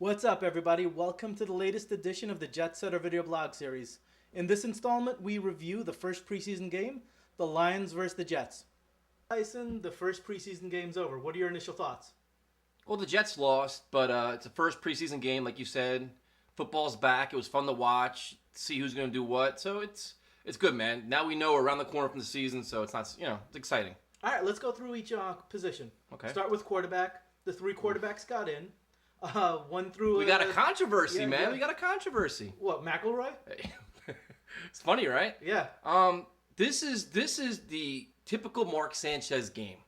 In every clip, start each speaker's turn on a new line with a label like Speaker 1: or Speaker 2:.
Speaker 1: What's up, everybody? Welcome to the latest edition of the Jet Setter video blog series. In this installment, we review the first preseason game, the Lions versus the Jets. Tyson, the first preseason game's over. What are your initial thoughts?
Speaker 2: Well, the Jets lost, but it's the first preseason game, like you said. Football's back. It was fun to watch, see who's going to do what. So it's good, man. Now we know we're around the corner from the season, so it's not, it's exciting.
Speaker 1: All right, let's go through each position.
Speaker 2: Okay.
Speaker 1: Start with quarterback. The three quarterbacks got in. One through.
Speaker 2: We got a controversy, man.
Speaker 1: yeah.
Speaker 2: We got a controversy.
Speaker 1: What, McElroy?
Speaker 2: It's funny, right?
Speaker 1: Yeah.
Speaker 2: This is the typical Mark Sanchez game.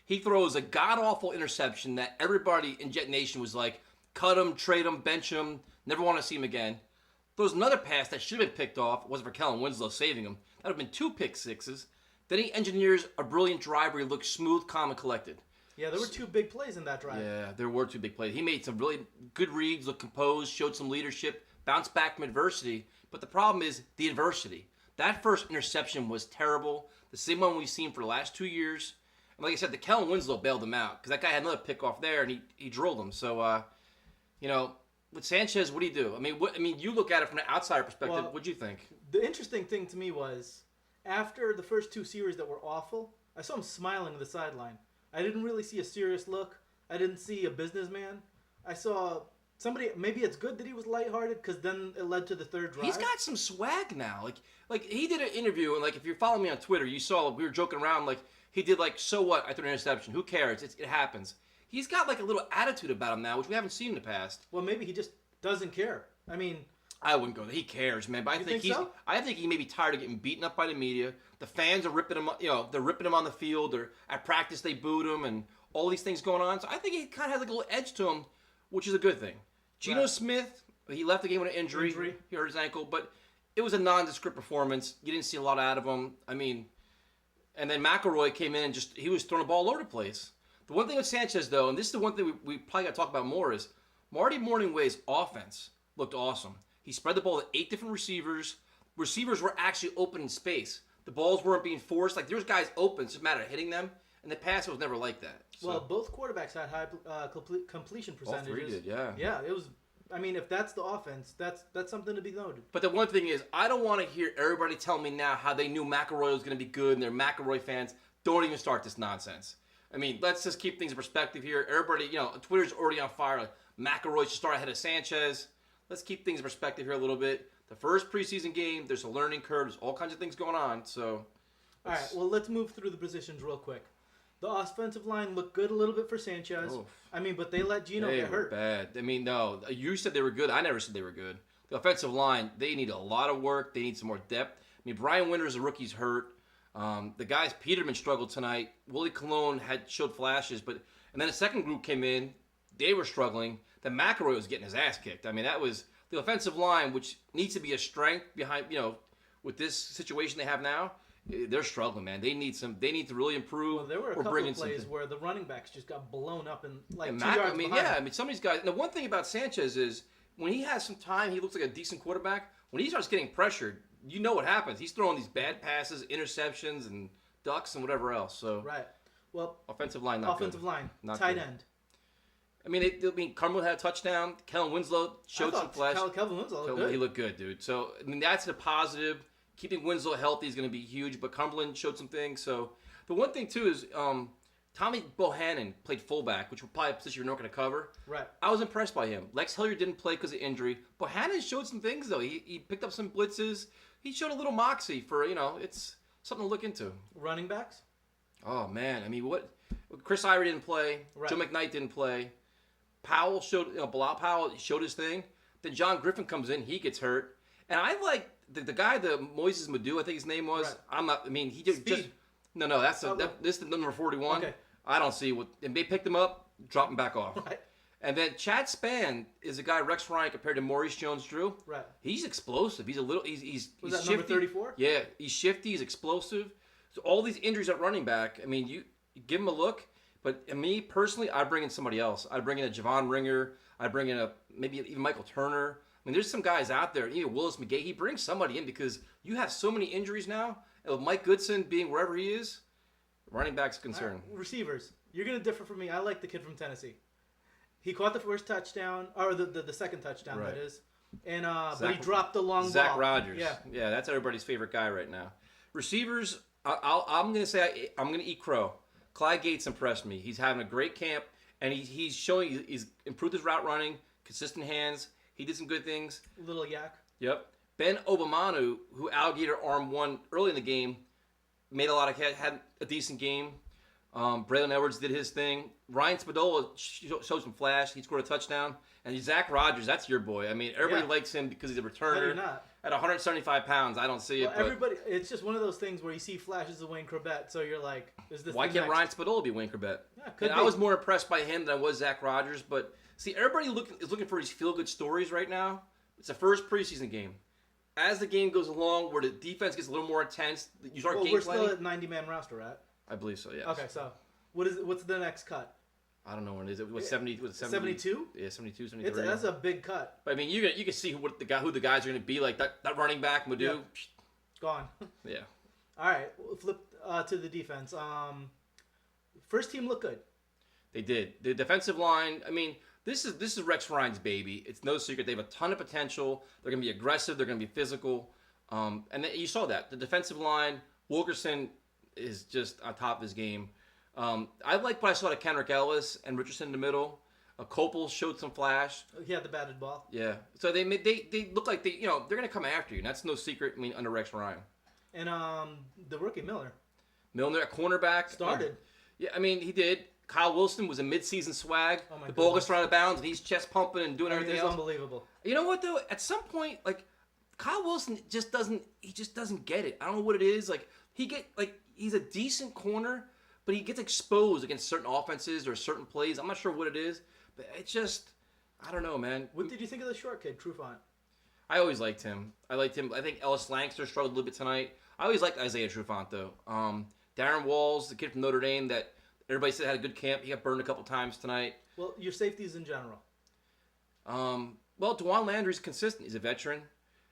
Speaker 2: He throws a god-awful interception that everybody in Jet Nation was like, cut him, trade him, bench him, never want to see him again. Throws another pass that should have been picked off. It wasn't for Kellen Winslow saving him. That would have been 2 pick sixes. Then he engineers a brilliant drive where he looks smooth, calm, and collected.
Speaker 1: Yeah, there were 2 big plays in that drive.
Speaker 2: Yeah, there were 2 big plays. He made some really good reads, looked composed, showed some leadership, bounced back from adversity. But the problem is the adversity. That first interception was terrible. The same one we've seen for the last 2 years. And like I said, the Kellen Winslow bailed him out because that guy had another pick off there and he drilled him. So, with Sanchez, what do you do? I mean, you look at it from an outsider perspective. What'd you think?
Speaker 1: The interesting thing to me was after the first 2 series that were awful, I saw him smiling on the sideline. I didn't really see a serious look. I didn't see a businessman. I saw somebody. Maybe it's good that he was lighthearted because then it led to the third drive.
Speaker 2: He's got some swag now. Like he did an interview and if you're following me on Twitter, you saw we were joking around he did so what? I threw an interception. Who cares? It happens. He's got a little attitude about him now, which we haven't seen in the past.
Speaker 1: Well, maybe he just doesn't care. I mean,
Speaker 2: I wouldn't go there. He cares, man. But I think he may be tired of getting beaten up by the media. The fans are ripping him. They're ripping him on the field. Or at practice they booed him, and all these things going on. So I think he kind of has a little edge to him, which is a good thing. Geno Smith, he left the game with an injury. He hurt his ankle, but it was a nondescript performance. You didn't see a lot out of him. I mean, and then McElroy came in and he was throwing the ball all over the place. The one thing with Sanchez, though, and this is the one thing we probably got to talk about more, is Marty Morningway's offense looked awesome. He spread the ball to 8 different receivers. Receivers were actually open in space. The balls weren't being forced. There was guys open. It's just a matter of hitting them. And the pass was never like that. So.
Speaker 1: Well, both quarterbacks had high completion percentages.
Speaker 2: All 3 did, yeah.
Speaker 1: Yeah, it was. I mean, if that's the offense, that's something to be noted.
Speaker 2: But the one thing is, I don't want to hear everybody tell me now how they knew McElroy was going to be good and they're McElroy fans. Don't even start this nonsense. I mean, let's just keep things in perspective here. Everybody, Twitter's already on fire. McElroy should start ahead of Sanchez. Let's keep things in perspective here a little bit. The first preseason game, there's a learning curve. There's all kinds of things going on. So,
Speaker 1: all right. Well, let's move through the positions real quick. The offensive line looked good a little bit for Sanchez. Oof. I mean, but they let Geno get hurt.
Speaker 2: Bad. I mean, no. You said they were good. I never said they were good. The offensive line, they need a lot of work. They need some more depth. I mean, Brian Winters, the rookie's hurt. The guys, Peterman struggled tonight. Willie Colon showed flashes, and then the second group came in. They were struggling. Then McElroy was getting his ass kicked. I mean, that was the offensive line, which needs to be a strength behind, with this situation they have now. They're struggling, man. They need to really improve.
Speaker 1: Well, there were a couple of plays where the running backs just got blown up and 2 yards behind.
Speaker 2: Some of these guys. And the one thing about Sanchez is when he has some time, he looks like a decent quarterback. When he starts getting pressured, you know what happens. He's throwing these bad passes, interceptions, and ducks and whatever else. So
Speaker 1: right. Well,
Speaker 2: offensive line, not
Speaker 1: offensive
Speaker 2: good.
Speaker 1: line,
Speaker 2: not
Speaker 1: tight
Speaker 2: good.
Speaker 1: end.
Speaker 2: I mean, Cumberland had a touchdown. Kellen Winslow showed some flash.
Speaker 1: Kellen Winslow looked good.
Speaker 2: He looked good, dude. So that's the positive. Keeping Winslow healthy is going to be huge, but Cumberland showed some things. So the one thing, too, is Tommy Bohannon played fullback, which was probably a position you're not going to cover.
Speaker 1: Right.
Speaker 2: I was impressed by him. Lex Hilliard didn't play because of injury. Bohannon showed some things, though. He picked up some blitzes. He showed a little moxie for, it's something to look into.
Speaker 1: Running backs?
Speaker 2: Oh, man. I mean, Chris Ivory didn't play. Right. Joe McKnight didn't play. Powell showed, Bilal Powell showed his thing. Then John Griffin comes in. He gets hurt. And I like the guy, the Moises Madu, I think his name was.
Speaker 1: Right.
Speaker 2: He just no. This is the number 41.
Speaker 1: Okay.
Speaker 2: I don't see what. And they picked him up, dropped him back off.
Speaker 1: Right.
Speaker 2: And then Chad Spann is a guy Rex Ryan compared to Maurice Jones-Drew.
Speaker 1: Right.
Speaker 2: He's explosive. He's a little. He's
Speaker 1: that
Speaker 2: shifty.
Speaker 1: Number 34?
Speaker 2: Yeah, he's shifty. He's explosive. So all these injuries at running back. I mean, you give him a look. But me personally, I bring in somebody else. I bring in a Javon Ringer. I bring in maybe even Michael Turner. I mean, there's some guys out there. Willis McGahee. He brings somebody in because you have so many injuries now. And with Mike Goodson being wherever he is, running back's concern.
Speaker 1: Receivers. You're going to differ from me. I like the kid from Tennessee. He caught the first touchdown, or the second touchdown,
Speaker 2: Right.
Speaker 1: that is. And but he dropped the long
Speaker 2: Zach
Speaker 1: ball.
Speaker 2: Rogers.
Speaker 1: Yeah.
Speaker 2: That's everybody's favorite guy right now. Receivers, I'm going to say I'm going to eat crow. Clyde Gates impressed me. He's having a great camp, and he's showing he's improved his route running, consistent hands. He did some good things.
Speaker 1: Little yak.
Speaker 2: Yep. Ben Obamanu, who alligator arm won early in the game, made had a decent game. Braylon Edwards did his thing. Ryan Spadola showed some flash. He scored a touchdown. And Zach Rogers, that's your boy. I mean, everybody likes him because he's a returner.
Speaker 1: How do you not?
Speaker 2: At 175 pounds, I don't see it. But
Speaker 1: everybody, it's just one of those things where you see flashes of Wayne Corbett, so you're like, is this
Speaker 2: why can't Ryan Spadola be Wayne Corbett?
Speaker 1: Yeah, could be.
Speaker 2: I was more impressed by him than I was Zach Rogers. But see, everybody is looking for these feel-good stories right now. It's the first preseason game. As the game goes along, where the defense gets a little more intense, you start game planning.
Speaker 1: We're still at 90-man roster, right?
Speaker 2: I believe so, yes.
Speaker 1: Okay, so what's the next cut?
Speaker 2: I don't know when it is. It was 70. Was
Speaker 1: 72?
Speaker 2: Yeah, 72, 73.
Speaker 1: That's a big cut.
Speaker 2: But I mean, you can see who the guys are going to be. Like that running back, Madu.
Speaker 1: Yeah. Gone.
Speaker 2: Yeah.
Speaker 1: All right, we'll flip to the defense. First team looked good.
Speaker 2: They did. The defensive line. I mean, this is Rex Ryan's baby. It's no secret. They have a ton of potential. They're going to be aggressive. They're going to be physical. And you saw that. The defensive line, Wilkerson is just on top of his game. I like what I saw to Kendrick Ellis and Richardson in the middle. Copel showed some flash.
Speaker 1: He had the batted ball.
Speaker 2: Yeah. So they look like they're going to come after you. And that's no secret. I mean, under Rex Ryan.
Speaker 1: And the rookie
Speaker 2: Milner at cornerback
Speaker 1: started.
Speaker 2: Yeah, I mean he did. Kyle Wilson was a midseason swag.
Speaker 1: Oh my
Speaker 2: the ball gets thrown out of bounds, and he's chest pumping and doing everything else.
Speaker 1: Unbelievable.
Speaker 2: You know what though? At some point, like Kyle Wilson just doesn't get it. I don't know what it is. Like he's a decent corner, but he gets exposed against certain offenses or certain plays. I'm not sure what it is, but it's just I don't know, man.
Speaker 1: What did you think of the short kid, Trufant?
Speaker 2: I always liked him. I think Ellis Langston struggled a little bit tonight. I always liked Isaiah Trufant though. Darren Walls, the kid from Notre Dame that everybody said had a good camp. He got burned a couple times tonight.
Speaker 1: Well, your safeties in general.
Speaker 2: Well, Dewan Landry's consistent. He's a veteran.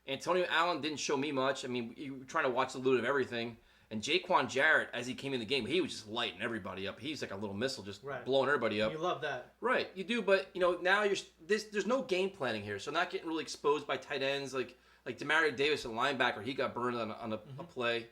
Speaker 2: Antonio Allen didn't show me much. I mean, you were trying to watch the loot of everything. And Jaquan Jarrett, as he came in the game, he was just lighting everybody up. He's like a little missile, just blowing everybody up.
Speaker 1: You love that.
Speaker 2: Right, you do. But, now there's no game planning here. So not getting really exposed by tight ends like Demario Davis, a linebacker. He got burned on a play.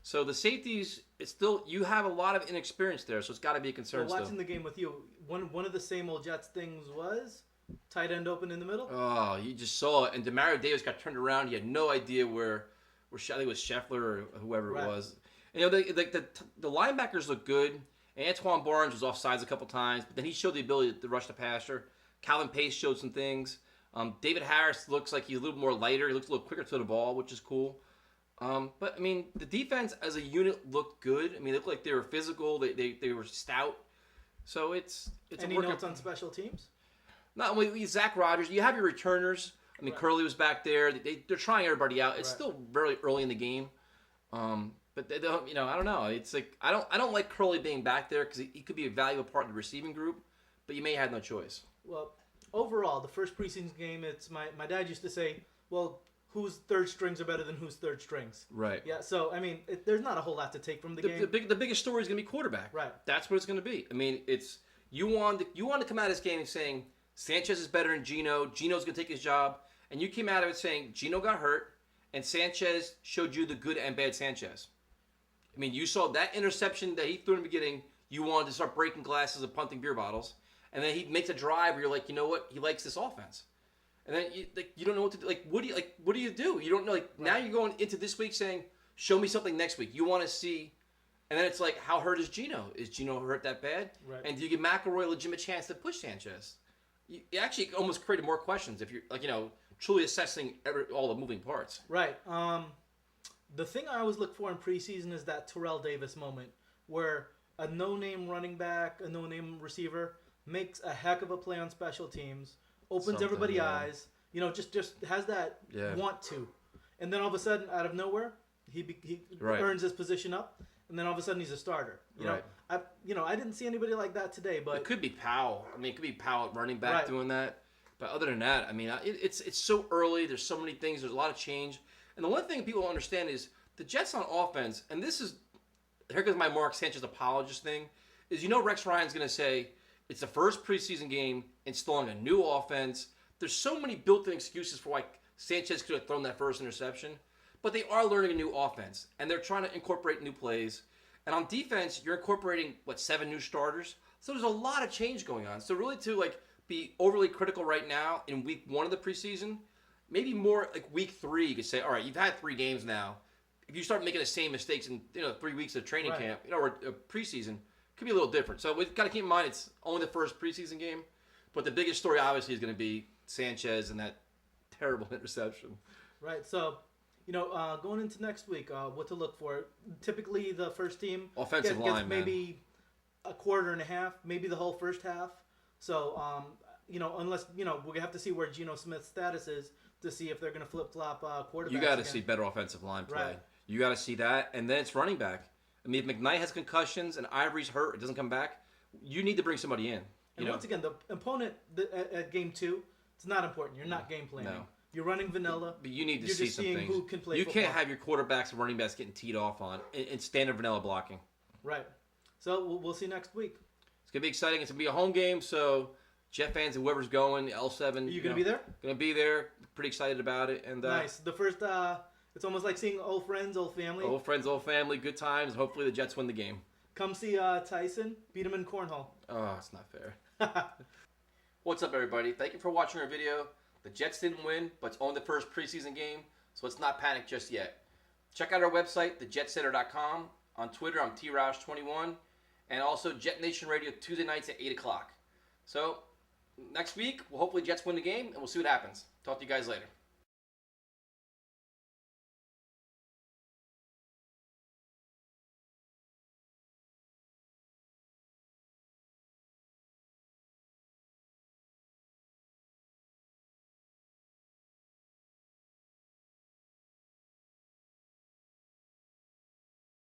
Speaker 2: So the safeties, it's still you have a lot of inexperience there, so it's got to be a concern.
Speaker 1: Well, watching the game with you, one of the same old Jets things was tight end open in the middle.
Speaker 2: Oh, you just saw it, and Demario Davis got turned around. He had no idea where I think it was Scheffler or whoever it was. And, the linebackers look good. Antoine Barnes was offsides a couple times, but then he showed the ability to rush the passer. Calvin Pace showed some things. David Harris looks like he's a little more lighter. He looks a little quicker to the ball, which is cool. But I mean, the defense as a unit looked good. I mean, they looked like they were physical. They were stout. So it's
Speaker 1: any
Speaker 2: a workout.
Speaker 1: Notes on special teams?
Speaker 2: Not only Zach Rogers. You have your returners. I mean, Curley was back there. They're trying everybody out. It's still very early in the game. But they don't. I don't know. It's like I don't like Curley being back there because he could be a valuable part of the receiving group. But you may have no choice.
Speaker 1: Well, overall, the first preseason game, it's my dad used to say, well, whose third strings are better than whose third strings.
Speaker 2: Right.
Speaker 1: Yeah, so, I mean, there's not a whole lot to take from the game.
Speaker 2: The biggest story is going to be quarterback.
Speaker 1: Right.
Speaker 2: That's what it's going to be. I mean, it's you want to come out of this game saying Sanchez is better than Gino. Gino's going to take his job. And you came out of it saying Gino got hurt, and Sanchez showed you the good and bad Sanchez. I mean, you saw that interception that he threw in the beginning. You wanted to start breaking glasses and punting beer bottles. And then he makes a drive where you're like, you know what? He likes this offense. And then you don't know what to do. What do you do? You don't know. Now you're going into this week saying, show me something next week. You want to see, and then it's like, how hurt is Gino? Is Gino hurt that bad?
Speaker 1: Right.
Speaker 2: And do you give McElroy a legitimate chance to push Sanchez? You actually almost created more questions if you're truly assessing all the moving parts.
Speaker 1: Right. The thing I always look for in preseason is that Terrell Davis moment where a no-name running back, a no-name receiver makes a heck of a play on special teams. Opens everybody's eyes, just has that want to, and then all of a sudden, out of nowhere, he earns his position up, and then all of a sudden he's a starter. I didn't see anybody like that today, but
Speaker 2: it could be Powell. I mean, it could be Powell running back doing that. But other than that, I mean, it's so early. There's so many things. There's a lot of change, and the one thing people don't understand is the Jets on offense, and here goes my Mark Sanchez apologist thing, is Rex Ryan's going to say, It's the first preseason game, installing a new offense. There's so many built-in excuses for why Sanchez could have thrown that first interception. But they are learning a new offense, and they're trying to incorporate new plays. And on defense, you're incorporating, 7 new starters? So there's a lot of change going on. So really to, be overly critical right now in week 1 of the preseason, maybe more like week 3, you could say, all right, you've had 3 games now. If you start making the same mistakes in 3 weeks of training camp, or preseason, it could be a little different. So we've got to keep in mind it's only the first preseason game, but the biggest story obviously is going to be Sanchez and that terrible interception.
Speaker 1: Right. So, going into next week, what to look for? Typically, the first team
Speaker 2: offensive line,
Speaker 1: gets maybe a quarter and a half, maybe the whole first half. So, unless we have to see where Geno Smith's status is to see if they're going to flip flop quarterbacks.
Speaker 2: You got to see better offensive line play.
Speaker 1: Right.
Speaker 2: You got to see that, and then it's running back. I mean, if McKnight has concussions and Ivory's hurt, it doesn't come back. You need to bring somebody in.
Speaker 1: And once again, the opponent at game 2, it's not important. You're not game planning.
Speaker 2: No.
Speaker 1: You're running vanilla.
Speaker 2: But you need to see some things.
Speaker 1: Who can play
Speaker 2: you
Speaker 1: football.
Speaker 2: can't have your quarterbacks and running backs getting teed off on in standard vanilla blocking.
Speaker 1: Right. So we'll see next week.
Speaker 2: It's going to be exciting. It's going to be a home game, so Jet fans and whoever's going, L7.
Speaker 1: Are you going to be there?
Speaker 2: Going to be there. Pretty excited about it. And
Speaker 1: nice. The first, it's almost like seeing old friends, old family.
Speaker 2: Old friends, old family, good times. Hopefully the Jets win the game.
Speaker 1: Come see Tyson. Beat him in cornhole.
Speaker 2: Oh, it's not fair. What's up, everybody? Thank you for watching our video. The Jets didn't win, but it's only the first preseason game, so let's not panic just yet. Check out our website, thejetcenter.com. On Twitter, I'm TRoush21. And also Jet Nation Radio Tuesday nights at 8 o'clock. So, next week, we'll hopefully Jets win the game, and we'll see what happens. Talk to you guys later.